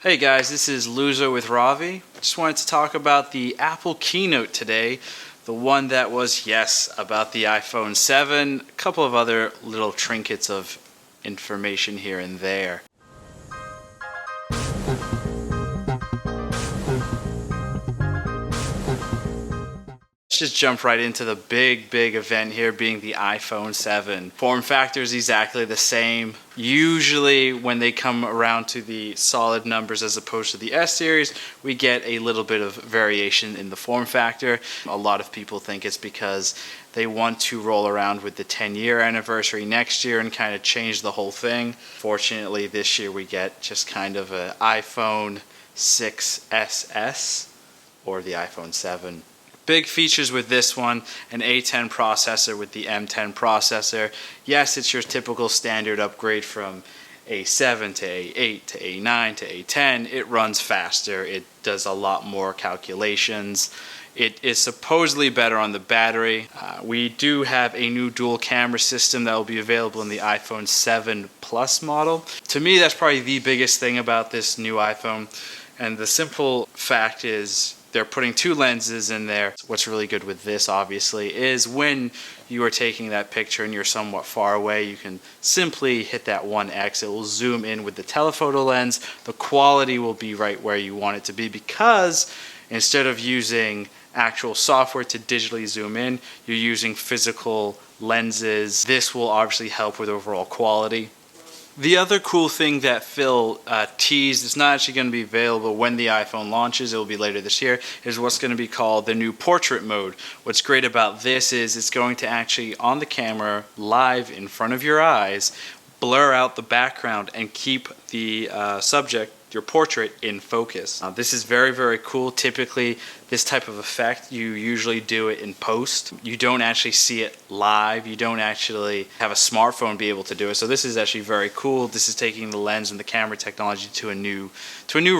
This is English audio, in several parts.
Hey guys, this is LuZo with Ravi. Just wanted to talk about the Apple Keynote today. The one that was, yes, about the iPhone 7, a couple of other little trinkets of information here and there. Let's just jump right into the big event here being the iPhone 7. Form factor is exactly the same. Usually when they come around to the solid numbers as opposed to the S series, we get a little bit of variation in the form factor. A lot of people think it's because they want to roll around with the 10-year anniversary next year and kind of change the whole thing. Fortunately, this year we get just kind of an iPhone 6SS or the iPhone 7. Big features with this one, an A10 processor with the M10 processor. Yes, it's your typical standard upgrade from A7 to A8 to A9 to A10. It runs faster. It does a lot more calculations. It is supposedly better on the battery. We do have a new dual camera system that will be available in the iPhone 7 Plus model. To me, that's probably the biggest thing about this new iPhone. And the simple fact is, they're putting two lenses in there. What's really good with this, obviously, is when you are taking that picture and you're somewhat far away, you can simply hit that 1x. It will zoom in with the telephoto lens. The quality will be right where you want it to be because instead of using actual software to digitally zoom in, you're using physical lenses. This will obviously help with overall quality. The other cool thing that Phil teased, it's not actually going to be available when the iPhone launches, it will be later this year, is what's going to be called the new portrait mode. What's great about this is it's going to actually, on the camera, live in front of your eyes, blur out the background and keep the subject, your portrait, in focus. This is very cool. Typically, this type of effect, you usually do it in post. You don't actually see it live. You don't actually have a smartphone be able to do it. So this is actually very cool. This is taking the lens and the camera technology to a new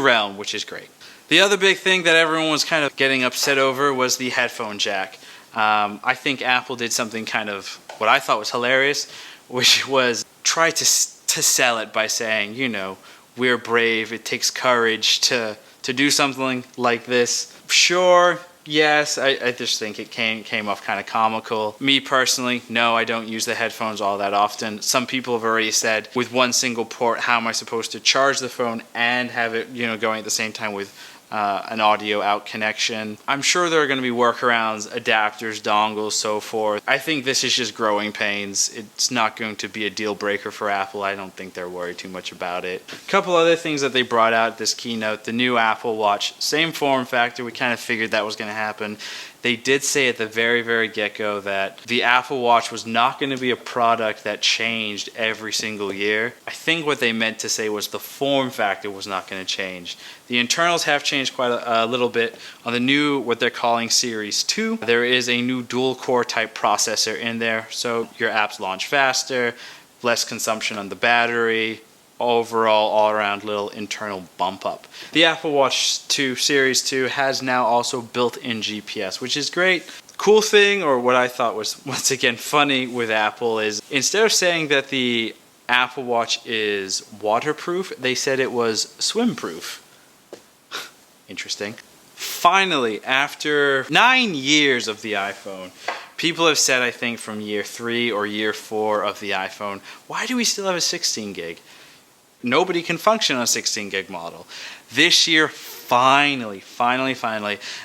realm, which is great. The other big thing that everyone was kind of getting upset over was the headphone jack. I think Apple did something kind of what I thought was hilarious, which was try to sell it by saying, you know, we're brave, it takes courage to do something like this. Sure, yes, I just think it came off kind of comical. Me personally, no, I don't use the headphones all that often. Some people have already said, with one single port, how am I supposed to charge the phone and have it, going at the same time with an audio out connection. I'm sure there are going to be workarounds, adapters, dongles, so forth. I think this is just growing pains. It's not going to be a deal breaker for Apple. I don't think they're worried too much about it. A couple other things that they brought out at this keynote, the new Apple Watch, same form factor. We kind of figured that was going to happen. They did say at the very get-go that the Apple Watch was not going to be a product that changed every single year. I think what they meant to say was the form factor was not going to change. The internals have changed quite a little bit. On the new, what they're calling Series 2, there is a new dual-core type processor in there, so your apps launch faster, less consumption on the battery, overall all-around little internal bump up. The Apple Watch 2 Series 2 has now also built-in GPS, which is great. Cool thing, or what I thought was once again funny with Apple, is instead of saying that the Apple Watch is waterproof, they said it was swim-proof. Interesting. Finally, after 9 years of the iPhone, people have said, I think from year 3 or year 4 of the iPhone, why do we still have a 16 gig? Nobody can function on a 16 gig model. This year, finally,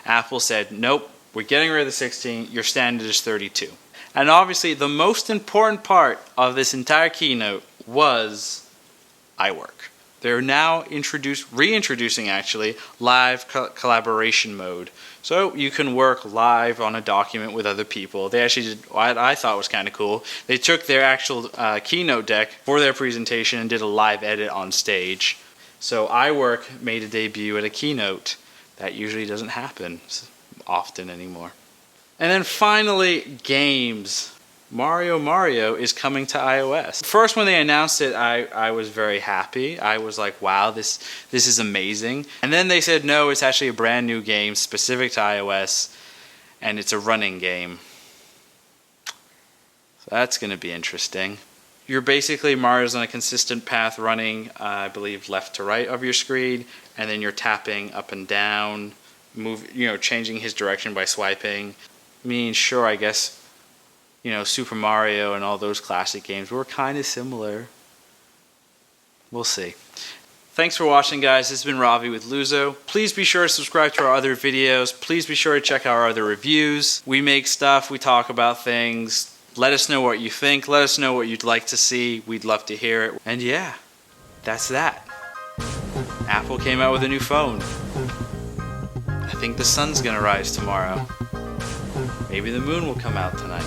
Apple said, nope, we're getting rid of the 16, your standard is 32. And obviously, the most important part of this entire keynote was iWork. They're now reintroducing actually live collaboration mode. So you can work live on a document with other people. They actually did what I thought was kind of cool. They took their actual keynote deck for their presentation and did a live edit on stage. So iWork made a debut at a keynote. That usually doesn't happen often anymore. And then finally, games. Mario is coming to iOS. First, when they announced it, I was very happy. I was like, wow, this is amazing. And then they said, no, it's actually a brand new game specific to iOS, and it's a running game. So that's going to be interesting. you're basically Mario's on a consistent path running, I believe, left to right of your screen, and then you're tapping up and down, changing his direction by swiping. I mean, sure, I guess, Super Mario and all those classic games were kind of similar. We'll see. Thanks for watching, guys. This has been Ravi with LuZo. Please be sure to subscribe to our other videos. Please be sure to check out our other reviews. We make stuff, we talk about things. Let us know what you think. Let us know what you'd like to see. We'd love to hear it. And yeah, that's that. Apple came out with a new phone. I think the sun's gonna rise tomorrow. Maybe the moon will come out tonight.